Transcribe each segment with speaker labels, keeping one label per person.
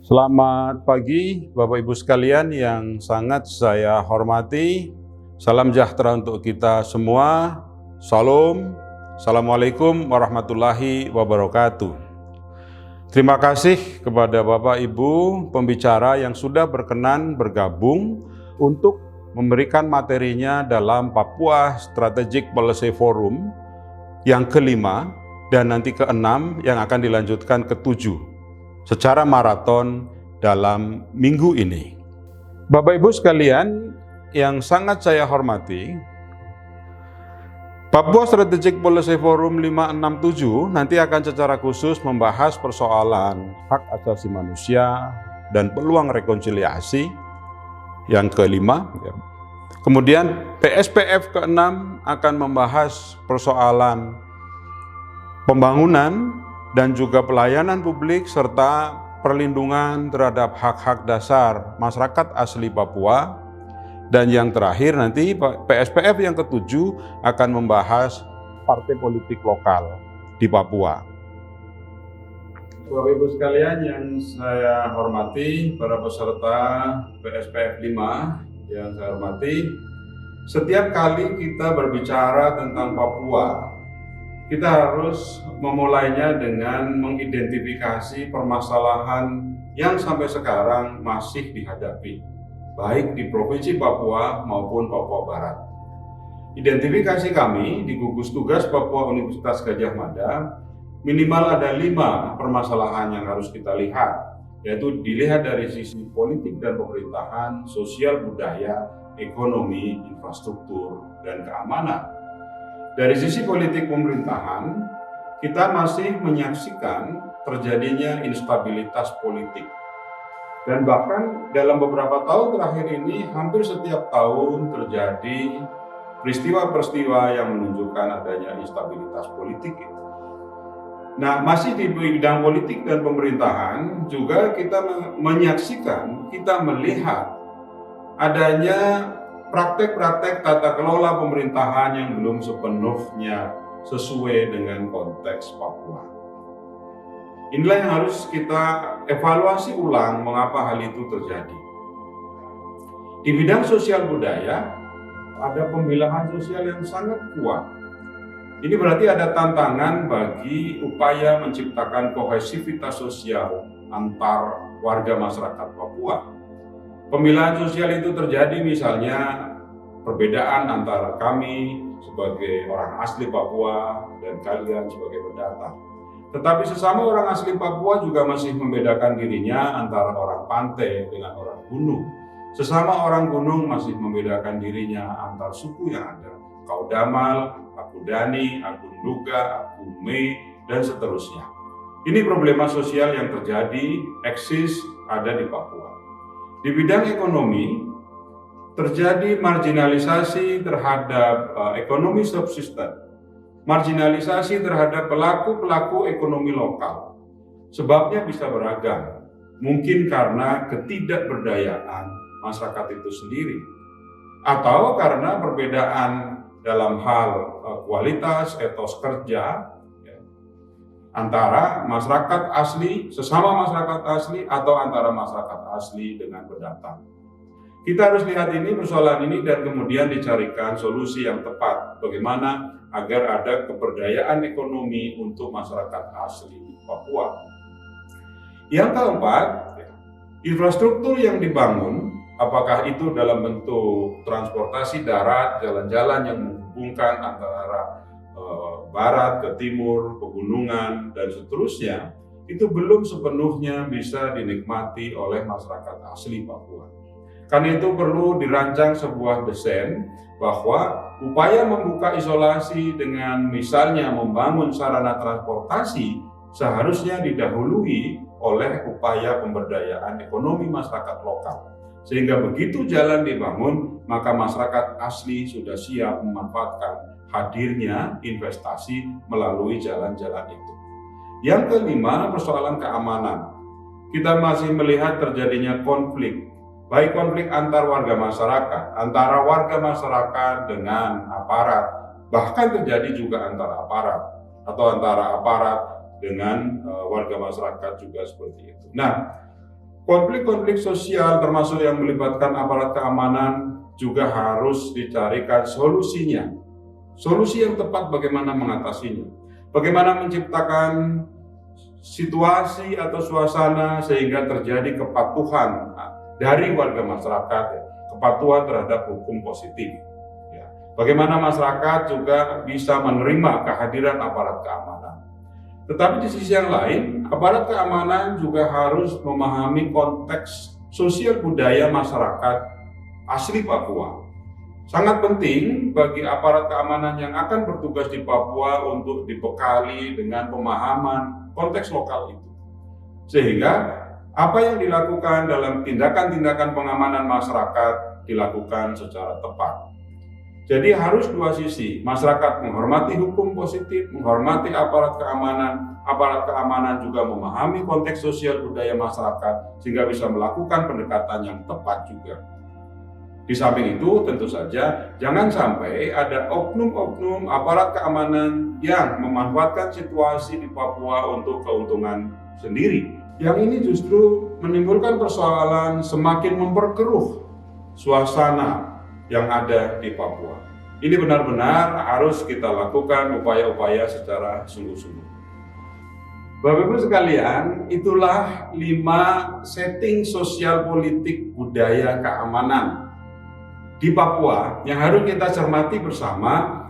Speaker 1: Selamat pagi Bapak Ibu sekalian yang sangat saya hormati. Salam sejahtera untuk kita semua. Salam. Assalamualaikum warahmatullahi wabarakatuh. Terima kasih kepada Bapak Ibu pembicara yang sudah berkenan bergabung untuk memberikan materinya dalam Papua Strategic Policy Forum yang kelima dan nanti keenam yang akan dilanjutkan ketujuh secara maraton dalam minggu ini. Bapak Ibu sekalian yang sangat saya hormati, Papua Strategic Policy Forum 567 nanti akan secara khusus membahas persoalan hak asasi manusia dan peluang rekonsiliasi yang kelima. Kemudian PSPF ke-6 akan membahas persoalan pembangunan dan juga pelayanan publik serta perlindungan terhadap hak-hak dasar masyarakat asli Papua. Dan yang terakhir nanti PSPF yang ketujuh akan membahas partai politik lokal di Papua. Bapak Ibu sekalian yang saya hormati, para peserta PSPF 5 yang saya hormati, setiap kali kita berbicara tentang Papua, kita harus memulainya dengan mengidentifikasi permasalahan yang sampai sekarang masih dihadapi, baik di Provinsi Papua maupun Papua Barat. Identifikasi kami di gugus tugas Papua Universitas Gadjah Mada, minimal ada 5 permasalahan yang harus kita lihat, yaitu dilihat dari sisi politik dan pemerintahan, sosial budaya, ekonomi, infrastruktur, dan keamanan. Dari sisi politik pemerintahan, kita masih menyaksikan terjadinya instabilitas politik. Dan bahkan dalam beberapa tahun terakhir ini, hampir setiap tahun terjadi peristiwa-peristiwa yang menunjukkan adanya instabilitas politik. Nah, masih di bidang politik dan pemerintahan, juga kita menyaksikan, kita melihat adanya praktek-praktek tata kelola pemerintahan yang belum sepenuhnya sesuai dengan konteks Papua. Inilah yang harus kita evaluasi ulang mengapa hal itu terjadi. Di bidang sosial budaya, ada pembelahan sosial yang sangat kuat. Ini berarti ada tantangan bagi upaya menciptakan kohesivitas sosial antar warga masyarakat Papua. Pemilahan sosial itu terjadi misalnya perbedaan antara kami sebagai orang asli Papua dan kalian sebagai pendatang. Tetapi sesama orang asli Papua juga masih membedakan dirinya antara orang pantai dengan orang gunung. Sesama orang gunung masih membedakan dirinya antar suku yang ada. Kaudamal, Akudani, Agunduga, Akume, dan seterusnya. Ini problema sosial yang terjadi, eksis, ada di Papua. Di bidang ekonomi, terjadi marginalisasi terhadap ekonomi subsisten, marginalisasi terhadap pelaku-pelaku ekonomi lokal. Sebabnya bisa beragam, mungkin karena ketidakberdayaan masyarakat itu sendiri, atau karena perbedaan dalam hal kualitas etos kerja, antara masyarakat asli, sesama masyarakat asli, atau antara masyarakat asli dengan pendatang. Kita harus lihat ini, persoalan ini, dan kemudian dicarikan solusi yang tepat. Bagaimana agar ada keberdayaan ekonomi untuk masyarakat asli Papua. Yang keempat, infrastruktur yang dibangun, apakah itu dalam bentuk transportasi darat, jalan-jalan yang menghubungkan antara barat ke timur, pegunungan, dan seterusnya, itu belum sepenuhnya bisa dinikmati oleh masyarakat asli Papua. Karena itu perlu dirancang sebuah desain bahwa upaya membuka isolasi dengan misalnya membangun sarana transportasi seharusnya didahului oleh upaya pemberdayaan ekonomi masyarakat lokal. Sehingga begitu jalan dibangun, maka masyarakat asli sudah siap memanfaatkan hadirnya investasi melalui jalan-jalan itu. Yang kelima, persoalan keamanan. Kita masih melihat terjadinya konflik, baik konflik antar warga masyarakat, antara warga masyarakat dengan aparat, bahkan terjadi juga antara aparat, atau antara aparat dengan warga masyarakat juga seperti itu. Nah, Konflik-konflik sosial termasuk yang melibatkan aparat keamanan juga harus dicarikan solusinya. Solusi yang tepat bagaimana mengatasinya. Bagaimana menciptakan situasi atau suasana sehingga terjadi kepatuhan dari warga masyarakat, kepatuhan terhadap hukum positif. Bagaimana masyarakat juga bisa menerima kehadiran aparat keamanan. Tetapi di sisi yang lain, aparat keamanan juga harus memahami konteks sosial budaya masyarakat asli Papua. Sangat penting bagi aparat keamanan yang akan bertugas di Papua untuk dibekali dengan pemahaman konteks lokal itu. Sehingga apa yang dilakukan dalam tindakan-tindakan pengamanan masyarakat dilakukan secara tepat. Jadi harus dua sisi, masyarakat menghormati hukum positif, menghormati aparat keamanan juga memahami konteks sosial budaya masyarakat sehingga bisa melakukan pendekatan yang tepat juga. Di samping itu tentu saja jangan sampai ada oknum-oknum aparat keamanan yang memanfaatkan situasi di Papua untuk keuntungan sendiri. Yang ini justru menimbulkan persoalan semakin memperkeruh suasana yang ada di Papua. Ini benar-benar harus kita lakukan upaya-upaya secara sungguh-sungguh. Bapak Ibu sekalian, itulah 5 setting sosial politik budaya keamanan di Papua yang harus kita cermati bersama,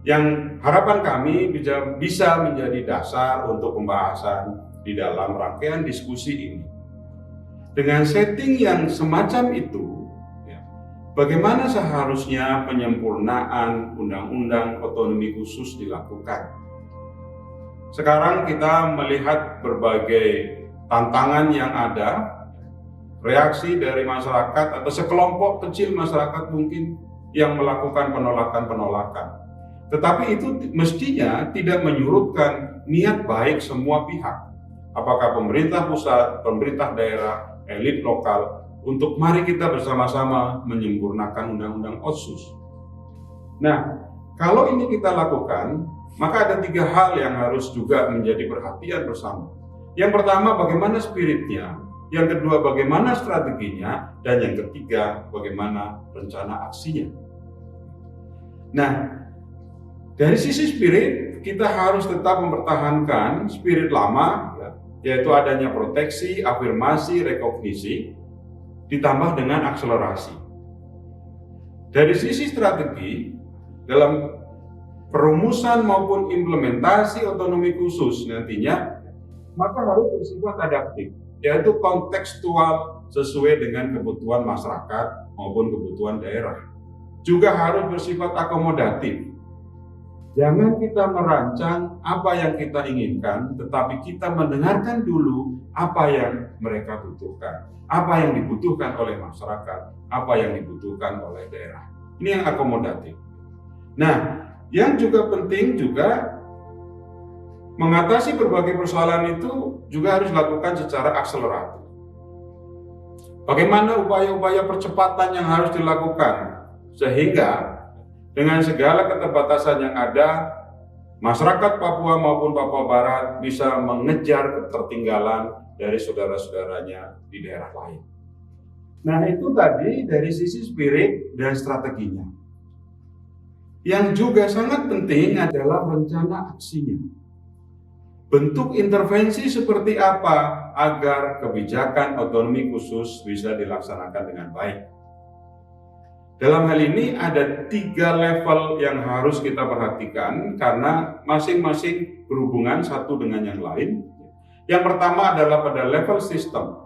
Speaker 1: yang harapan kami bisa menjadi dasar untuk pembahasan di dalam rangkaian diskusi ini. Dengan setting yang semacam itu, bagaimana seharusnya penyempurnaan Undang-Undang Otonomi Khusus dilakukan? Sekarang kita melihat berbagai tantangan yang ada, reaksi dari masyarakat atau sekelompok kecil masyarakat mungkin yang melakukan penolakan-penolakan. Tetapi itu mestinya tidak menyurutkan niat baik semua pihak. Apakah pemerintah pusat, pemerintah daerah, elit lokal, untuk mari kita bersama-sama menyempurnakan Undang-Undang Otsus. Nah, kalau ini kita lakukan, maka ada 3 hal yang harus juga menjadi perhatian bersama. Yang pertama, bagaimana spiritnya. Yang kedua, bagaimana strateginya. Dan yang ketiga, bagaimana rencana aksinya. Nah, dari sisi spirit, kita harus tetap mempertahankan spirit lama, yaitu adanya proteksi, afirmasi, rekognisi, ditambah dengan akselerasi. Dari sisi strategi, dalam perumusan maupun implementasi otonomi khusus nantinya, maka harus bersifat adaptif, yaitu kontekstual sesuai dengan kebutuhan masyarakat maupun kebutuhan daerah. Juga harus bersifat akomodatif. Jangan kita merancang apa yang kita inginkan, tetapi kita mendengarkan dulu apa yang mereka butuhkan, apa yang dibutuhkan oleh masyarakat, apa yang dibutuhkan oleh daerah. Ini yang akomodatif. Nah, yang juga penting juga mengatasi berbagai persoalan itu juga harus dilakukan secara akseleratif. Bagaimana upaya-upaya percepatan yang harus dilakukan sehingga dengan segala keterbatasan yang ada, masyarakat Papua maupun Papua Barat bisa mengejar ketertinggalan dari saudara-saudaranya di daerah lain. Nah, itu tadi dari sisi spirit dan strateginya. Yang juga sangat penting adalah rencana aksinya. Bentuk intervensi seperti apa agar kebijakan otonomi khusus bisa dilaksanakan dengan baik. Dalam hal ini ada 3 level yang harus kita perhatikan karena masing-masing berhubungan satu dengan yang lain. Yang pertama adalah pada level sistem.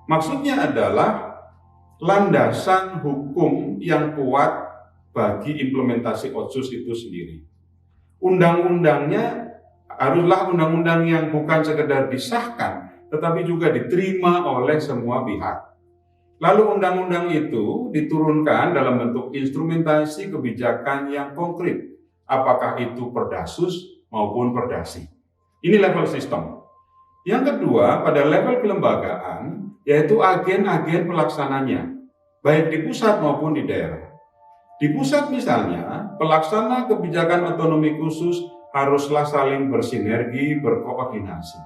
Speaker 1: Maksudnya adalah landasan hukum yang kuat bagi implementasi Otsus itu sendiri. Undang-undangnya haruslah undang-undang yang bukan sekedar disahkan, tetapi juga diterima oleh semua pihak. Lalu undang-undang itu diturunkan dalam bentuk instrumentasi kebijakan yang konkret, apakah itu Perdasus maupun Perdasi. Ini level sistem. Yang kedua, pada level kelembagaan, yaitu agen-agen pelaksananya, baik di pusat maupun di daerah. Di pusat misalnya, pelaksana kebijakan otonomi khusus haruslah saling bersinergi, berkoordinasi.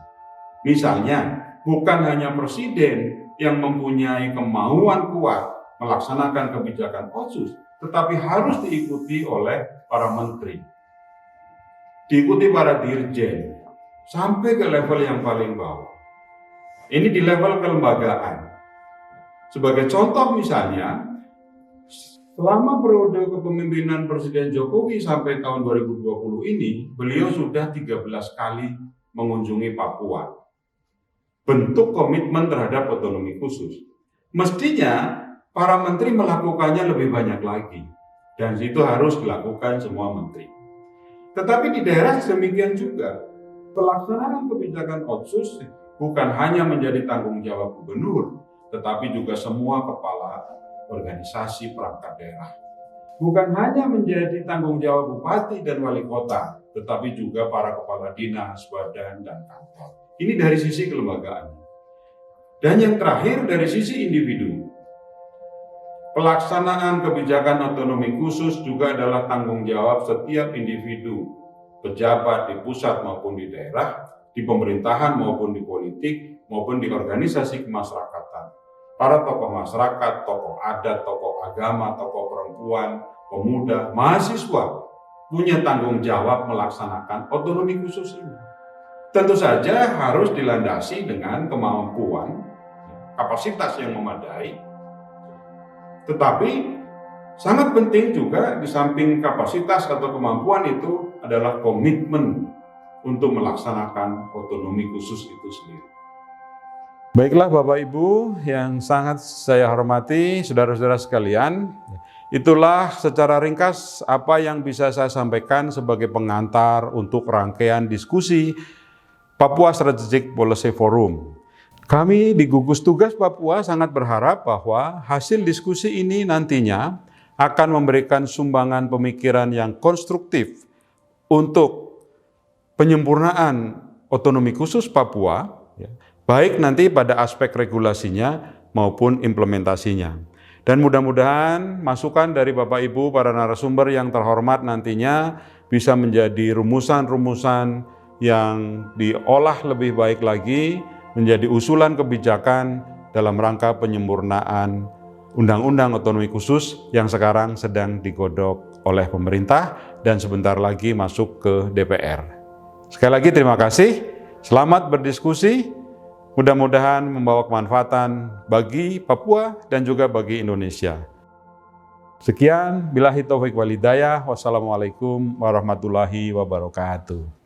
Speaker 1: Misalnya, bukan hanya presiden yang mempunyai kemauan kuat melaksanakan kebijakan Otsus, tetapi harus diikuti oleh para menteri, diikuti para dirjen, sampai ke level yang paling bawah. Ini di level kelembagaan. Sebagai contoh misalnya, selama periode kepemimpinan Presiden Jokowi sampai tahun 2020 ini, beliau sudah 13 kali mengunjungi Papua. Bentuk komitmen terhadap otonomi khusus. Mestinya para menteri melakukannya lebih banyak lagi. Dan itu harus dilakukan semua menteri. Tetapi di daerah demikian juga. Pelaksanaan kebijakan Otsus bukan hanya menjadi tanggung jawab gubernur, tetapi juga semua kepala organisasi perangkat daerah. Bukan hanya menjadi tanggung jawab bupati dan wali kota, tetapi juga para kepala dinas, badan, dan kantor. Ini dari sisi kelembagaan. Dan yang terakhir dari sisi individu. Pelaksanaan kebijakan otonomi khusus juga adalah tanggung jawab setiap individu, pejabat di pusat maupun di daerah, di pemerintahan maupun di politik, maupun di organisasi kemasyarakatan. Para tokoh masyarakat, tokoh adat, tokoh agama, tokoh perempuan, pemuda, mahasiswa punya tanggung jawab melaksanakan otonomi khusus ini. Tentu saja harus dilandasi dengan kemampuan, kapasitas yang memadai. Tetapi sangat penting juga di samping kapasitas atau kemampuan itu adalah komitmen untuk melaksanakan otonomi khusus itu sendiri. Baiklah Bapak Ibu yang sangat saya hormati, saudara-saudara sekalian, itulah secara ringkas apa yang bisa saya sampaikan sebagai pengantar untuk rangkaian diskusi Papua Strategic Policy Forum. Kami di Gugus Tugas Papua sangat berharap bahwa hasil diskusi ini nantinya akan memberikan sumbangan pemikiran yang konstruktif untuk penyempurnaan otonomi khusus Papua, baik nanti pada aspek regulasinya maupun implementasinya. Dan mudah-mudahan masukan dari Bapak Ibu para narasumber yang terhormat nantinya bisa menjadi rumusan-rumusan yang diolah lebih baik lagi, menjadi usulan kebijakan dalam rangka penyempurnaan Undang-Undang Otonomi Khusus yang sekarang sedang digodok oleh pemerintah dan sebentar lagi masuk ke DPR. Sekali lagi terima kasih, selamat berdiskusi. Mudah-mudahan membawa kemanfaatan bagi Papua dan juga bagi Indonesia. Sekian, billahi taufiq wal hidayah. Wassalamualaikum warahmatullahi wabarakatuh.